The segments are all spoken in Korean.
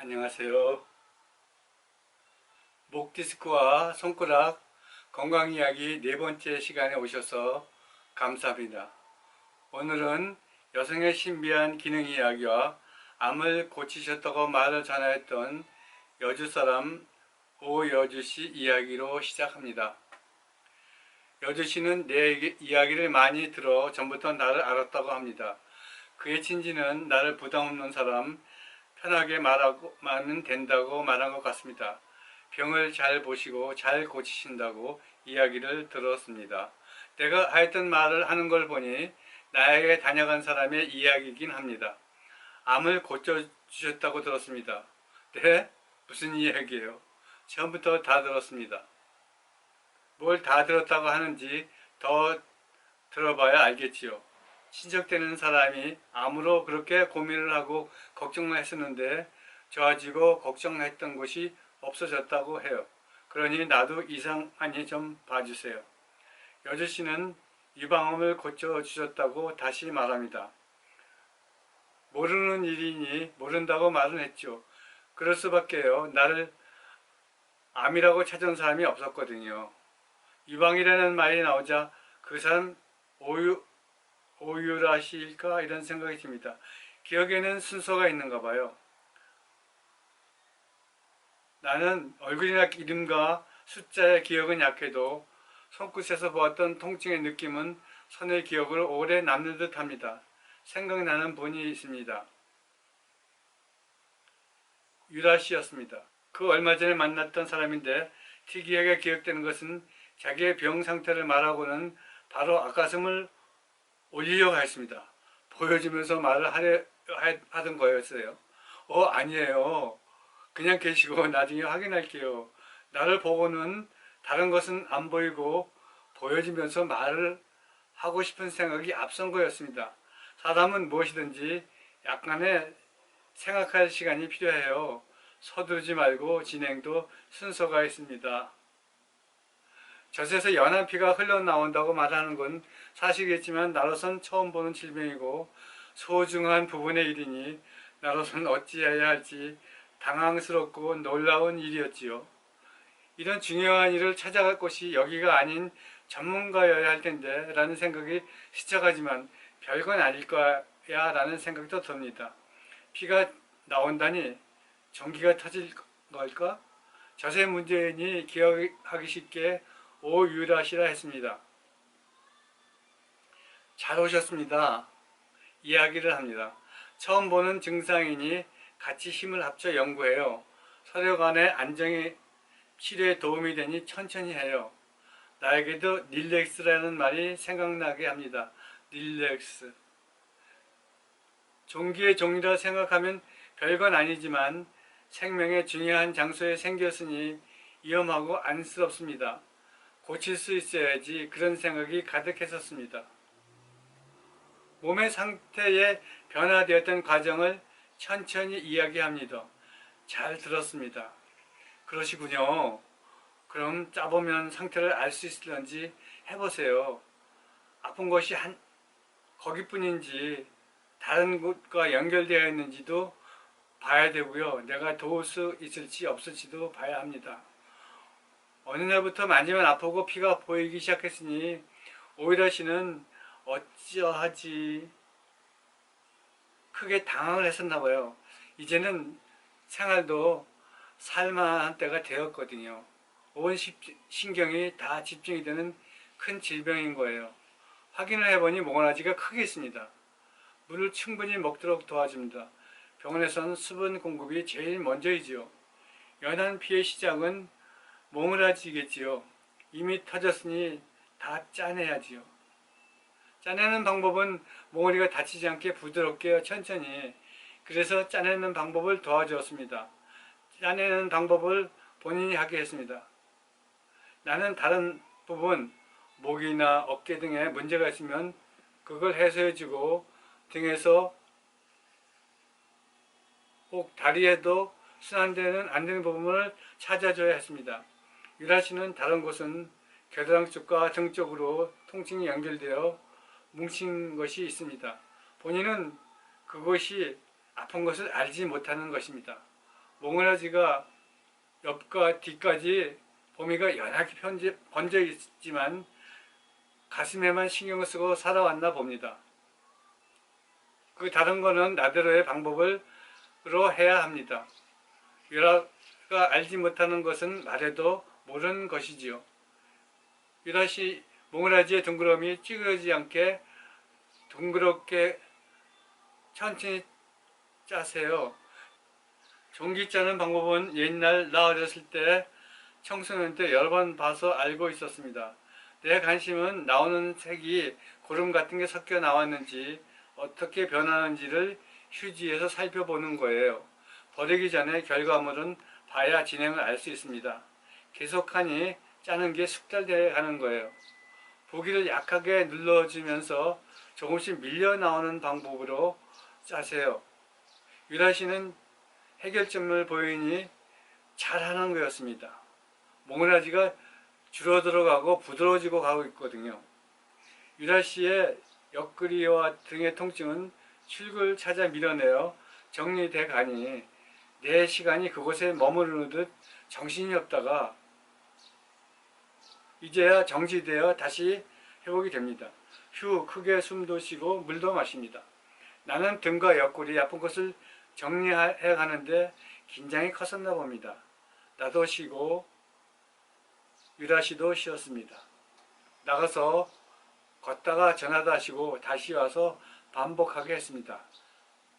안녕하세요. 목 디스크와 손가락 건강 이야기 네 번째 시간에 오셔서 감사합니다. 오늘은 여성의 신비한 기능 이야기와 암을 고치셨다고 말을 전하였던 여주 사람 오여주 씨 이야기로 시작합니다. 여주 씨는 내 이야기를 많이 들어 전부터 나를 알았다고 합니다. 그의 친지는 나를 부담 없는 사람, 편하게 말하면 된다고 말한 것 같습니다. 병을 잘 보시고 잘 고치신다고 이야기를 들었습니다. 내가 하였던 말을 하는 걸 보니 나에게 다녀간 사람의 이야기이긴 합니다. 암을 고쳐주셨다고 들었습니다. 네? 무슨 이야기예요? 처음부터 다 들었습니다. 뭘 다 들었다고 하는지 더 들어봐야 알겠지요. 친척되는 사람이 암으로 그렇게 고민을 하고 걱정만 했었는데 좋아지고 걱정했던 것이 없어졌다고 해요. 그러니 나도 이상하니 좀 봐주세요. 여주 씨는 유방암을 고쳐주셨다고 다시 말합니다. 모르는 일이니 모른다고 말은 했죠. 그럴 수밖에요. 나를 암이라고 찾은 사람이 없었거든요. 유방이라는 말이 나오자 그 사람 오유라시일까 이런 생각이 듭니다. 기억에는 순서가 있는가 봐요. 나는 얼굴이나 이름과 숫자의 기억은 약해도 손끝에서 보았던 통증의 느낌은 손의 기억으로 오래 남는 듯 합니다. 생각나는 분이 있습니다. 유라씨였습니다. 그 얼마 전에 만났던 사람인데 특이하게 기억되는 것은 자기의 병 상태를 말하고는 바로 앞가슴을 올리려고 했습니다. 보여주면서 말을 하던 거였어요. 아니에요. 그냥 계시고 나중에 확인할게요. 나를 보고는 다른 것은 안 보이고 보여주면서 말을 하고 싶은 생각이 앞선 거였습니다. 사람은 무엇이든지 약간의 생각할 시간이 필요해요. 서두르지 말고 진행도 순서가 있습니다. 젖에서 연한 피가 흘러나온다고 말하는 건 사실이겠지만 나로선 처음 보는 질병이고 소중한 부분의 일이니 나로선 어찌해야 할지 당황스럽고 놀라운 일이었지요. 이런 중요한 일을 찾아갈 곳이 여기가 아닌 전문가여야 할 텐데 라는 생각이 스쳐가지만 별건 아닐 거야 라는 생각도 듭니다. 피가 나온다니 전기가 터질 걸까? 젖의 문제이니 기억하기 쉽게 오유라시라 했습니다. 잘 오셨습니다. 이야기를 합니다. 처음 보는 증상이니 같이 힘을 합쳐 연구해요. 서로 간의 안정이 치료에 도움이 되니 천천히 해요. 나에게도 릴렉스라는 말이 생각나게 합니다. 릴렉스. 종기의 종이라 생각하면 별건 아니지만 생명의 중요한 장소에 생겼으니 위험하고 안쓰럽습니다. 고칠 수 있어야지 그런 생각이 가득했었습니다. 몸의 상태에 변화되었던 과정을 천천히 이야기합니다. 잘 들었습니다. 그러시군요. 그럼 짜보면 상태를 알 수 있을런지 해보세요. 아픈 것이 거기뿐인지 다른 곳과 연결되어 있는지도 봐야 되고요. 내가 도울 수 있을지 없을지도 봐야 합니다. 어느 날부터 만지면 아프고 피가 보이기 시작했으니 오이라 씨는 어찌하지 크게 당황을 했었나 봐요. 이제는 생활도 살만한 때가 되었거든요. 온 신경이 다 집중이 되는 큰 질병인 거예요. 확인을 해보니 몽골아지가 크게 있습니다. 물을 충분히 먹도록 도와줍니다. 병원에서는 수분 공급이 제일 먼저이지요. 연한 피의 시작은 몽골아지겠지요. 이미 터졌으니 다 짜내야지요. 짜내는 방법은 몽골이가 다치지 않게 부드럽게 천천히, 그래서 짜내는 방법을 도와주었습니다. 짜내는 방법을 본인이 하게 했습니다. 나는 다른 부분, 목이나 어깨 등에 문제가 있으면 그걸 해소해주고 등에서 혹 다리에도 순환되는 안 되는 부분을 찾아줘야 했습니다. 유라 씨는 다른 곳은 겨드랑이 쪽과 등 쪽으로 통증이 연결되어 뭉친 것이 있습니다. 본인은 그것이 아픈 것을 알지 못하는 것입니다. 몽골아지가 옆과 뒤까지 보미가 연하게 번져 있지만 가슴에만 신경을 쓰고 살아왔나 봅니다. 그 다른 거는 나대로의 방법으로 해야 합니다. 유라가 알지 못하는 것은 말해도 모르는 것이지요. 유라시 몽골아지의 둥그러미 찌그러지지 않게 둥그렇게 천천히 짜세요. 종기 짜는 방법은 옛날 나 어렸을 때 청소년 때 여러 번 봐서 알고 있었습니다. 내 관심은 나오는 색이 고름 같은 게 섞여 나왔는지 어떻게 변하는지를 휴지에서 살펴보는 거예요. 버리기 전에 결과물은 봐야 진행을 알 수 있습니다. 계속하니 짜는 게 숙달되어 가는 거예요. 보기를 약하게 눌러주면서 조금씩 밀려 나오는 방법으로 짜세요. 유라 씨는 해결점을 보이니 잘하는 거였습니다. 몽골아지가 줄어들어가고 부드러워지고 가고 있거든요. 유라 씨의 옆구리와 등의 통증은 출구를 찾아 밀어내어 정리돼 가니 내 시간이 그곳에 머무르듯 정신이 없다가 이제야 정지되어 다시 회복이 됩니다. 휴 크게 숨도 쉬고 물도 마십니다. 나는 등과 옆구리 아픈 것을 정리해 가는데 긴장이 컸었나 봅니다. 나도 쉬고 유라 씨도 쉬었습니다. 나가서 걷다가 전화도 하시고 다시 와서 반복하게 했습니다.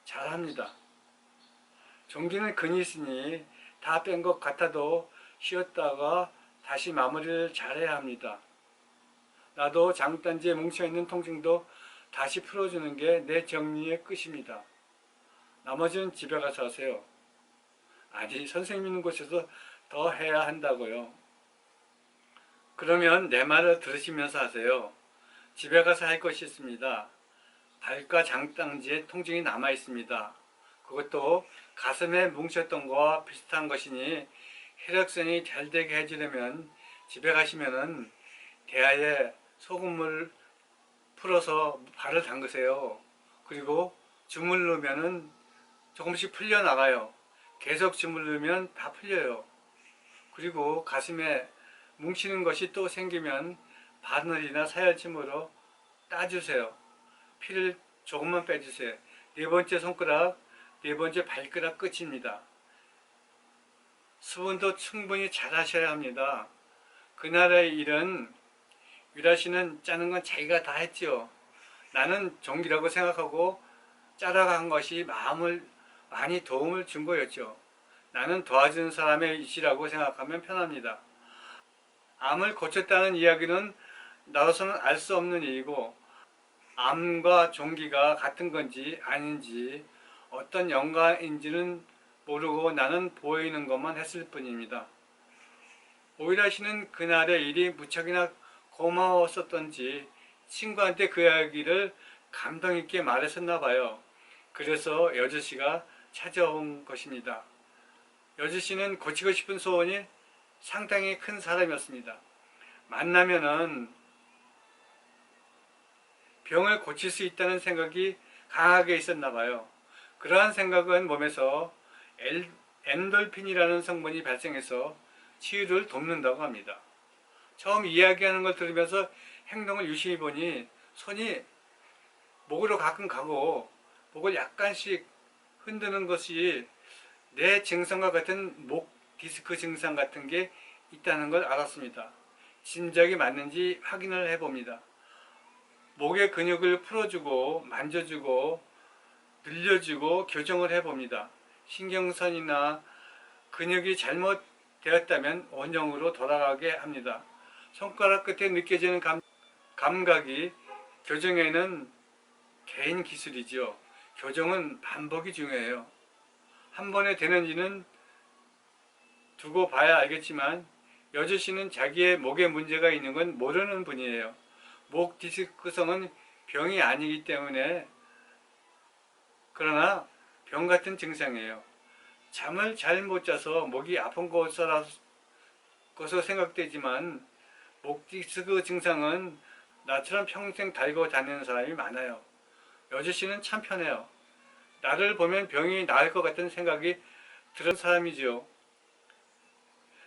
잘합니다. 종기는 근이 있으니 다 뺀 것 같아도 쉬었다가 다시 마무리를 잘해야 합니다. 나도 장단지에 뭉쳐있는 통증도 다시 풀어주는 게 내 정리의 끝입니다. 나머지는 집에 가서 하세요. 아니, 선생님 있는 곳에서 더 해야 한다고요. 그러면 내 말을 들으시면서 하세요. 집에 가서 할 것이 있습니다. 발과 장단지에 통증이 남아 있습니다. 그것도 가슴에 뭉쳤던 거와 비슷한 것이니 혈액순환이 잘 되게 해주려면 집에 가시면은 대야에 소금물 풀어서 발을 담그세요. 그리고 주물르면은 조금씩 풀려나가요. 계속 주물르면 다 풀려요. 그리고 가슴에 뭉치는 것이 또 생기면 바늘이나 사열침으로 따주세요. 피를 조금만 빼주세요. 네 번째 손가락, 네 번째 발가락 끝입니다. 수분도 충분히 잘 하셔야 합니다. 그날의 일은 유라 씨는 짜는 건 자기가 다 했지요. 나는 종기라고 생각하고 짜라간 것이 많이 도움을 준 거였죠. 나는 도와주는 사람의 이치라고 생각하면 편합니다. 암을 고쳤다는 이야기는 나로서는 알 수 없는 일이고 암과 종기가 같은 건지 아닌지 어떤 연관인지는 모르고 나는 보이는 것만 했을 뿐입니다. 오이라 씨는 그날의 일이 무척이나 고마웠었던지 친구한테 그 이야기를 감동 있게 말했었나 봐요. 그래서 여주 씨가 찾아온 것입니다. 여주 씨는 고치고 싶은 소원이 상당히 큰 사람이었습니다. 만나면은 병을 고칠 수 있다는 생각이 강하게 있었나 봐요. 그러한 생각은 몸에서 엔돌핀이라는 성분이 발생해서 치유를 돕는다고 합니다. 처음 이야기하는 걸 들으면서 행동을 유심히 보니 손이 목으로 가끔 가고 목을 약간씩 흔드는 것이 내 증상과 같은 목 디스크 증상 같은 게 있다는 걸 알았습니다. 진작이 맞는지 확인을 해봅니다. 목의 근육을 풀어주고 만져주고 늘려주고 교정을 해봅니다. 신경선이나 근육이 잘못되었다면 원형으로 돌아가게 합니다. 손가락 끝에 느껴지는 감각이 교정에는 개인 기술이죠. 교정은 반복이 중요해요. 한 번에 되는지는 두고 봐야 알겠지만 여주 씨는 자기의 목에 문제가 있는 건 모르는 분이에요. 목 디스크성은 병이 아니기 때문에 그러나 병 같은 증상이에요. 잠을 잘 못 자서 목이 아픈 것으로 생각되지만 목 디스크 증상은 나처럼 평생 달고 다니는 사람이 많아요. 여주 씨는 참 편해요. 나를 보면 병이 나을 것 같은 생각이 들은 사람이지요.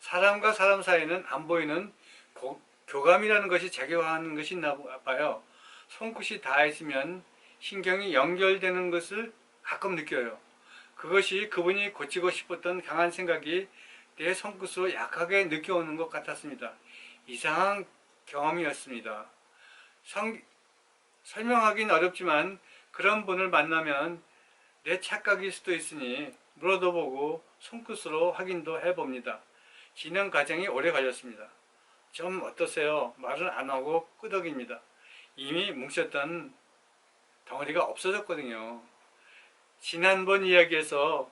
사람과 사람 사이는 안 보이는 교감이라는 것이 작용하는 것이 있나 봐요. 손끝이 닿아있으면 신경이 연결되는 것을 가끔 느껴요. 그것이 그분이 고치고 싶었던 강한 생각이 내 손끝으로 약하게 느껴오는 것 같았습니다. 이상한 경험이었습니다. 설명하기는 어렵지만 그런 분을 만나면 내 착각일 수도 있으니 물어도 보고 손끝으로 확인도 해봅니다. 진행 과정이 오래 걸렸습니다. 좀 어떠세요? 말을 안 하고 끄덕입니다. 이미 뭉쳤던 덩어리가 없어졌거든요. 지난번 이야기에서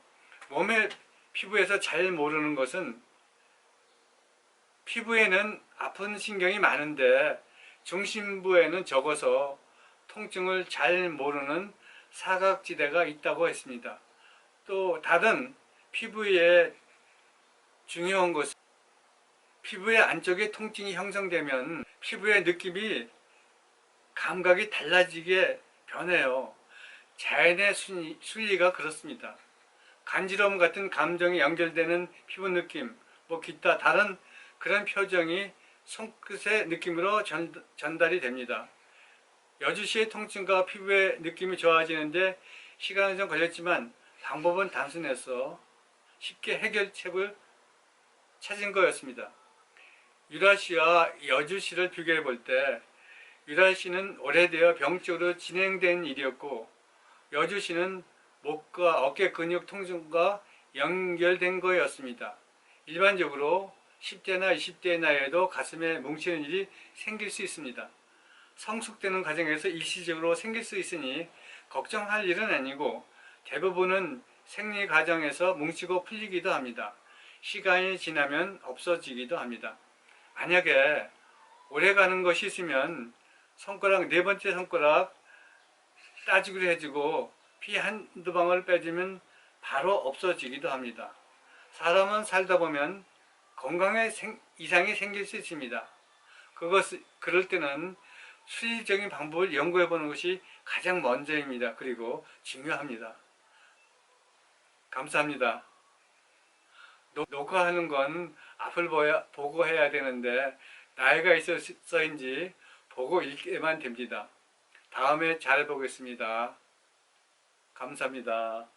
몸의 피부에서 잘 모르는 것은 피부에는 아픈 신경이 많은데 중심부에는 적어서 통증을 잘 모르는 사각지대가 있다고 했습니다. 또 다른 피부에 중요한 것은 피부의 안쪽에 통증이 형성되면 피부의 느낌이 감각이 달라지게 변해요. 자연의 순리가 그렇습니다. 간지러움 같은 감정이 연결되는 피부 느낌, 기타 다른 그런 표정이 손끝의 느낌으로 전달이 됩니다. 여주시의 통증과 피부의 느낌이 좋아지는데 시간은 좀 걸렸지만 방법은 단순해서 쉽게 해결책을 찾은 거였습니다. 유라시와 여주시를 비교해 볼 때 유라시는 오래되어 병적으로 진행된 일이었고 여주시는 목과 어깨 근육 통증과 연결된 거였습니다. 일반적으로 10대나 20대의 나이에도 가슴에 뭉치는 일이 생길 수 있습니다. 성숙되는 과정에서 일시적으로 생길 수 있으니 걱정할 일은 아니고 대부분은 생리 과정에서 뭉치고 풀리기도 합니다. 시간이 지나면 없어지기도 합니다. 만약에 오래가는 것이 있으면 손가락, 네 번째 손가락 따주기로 해주고 피 한두 방울 빼주면 바로 없어지기도 합니다. 사람은 살다 보면 건강에 이상이 생길 수 있습니다. 그럴 때는 수리적인 방법을 연구해 보는 것이 가장 먼저입니다. 그리고 중요합니다. 감사합니다. 녹화하는 건 앞을 보고 해야 되는데 나이가 있어서인지 보고 읽게만 됩니다. 다음에 잘 보겠습니다. 감사합니다.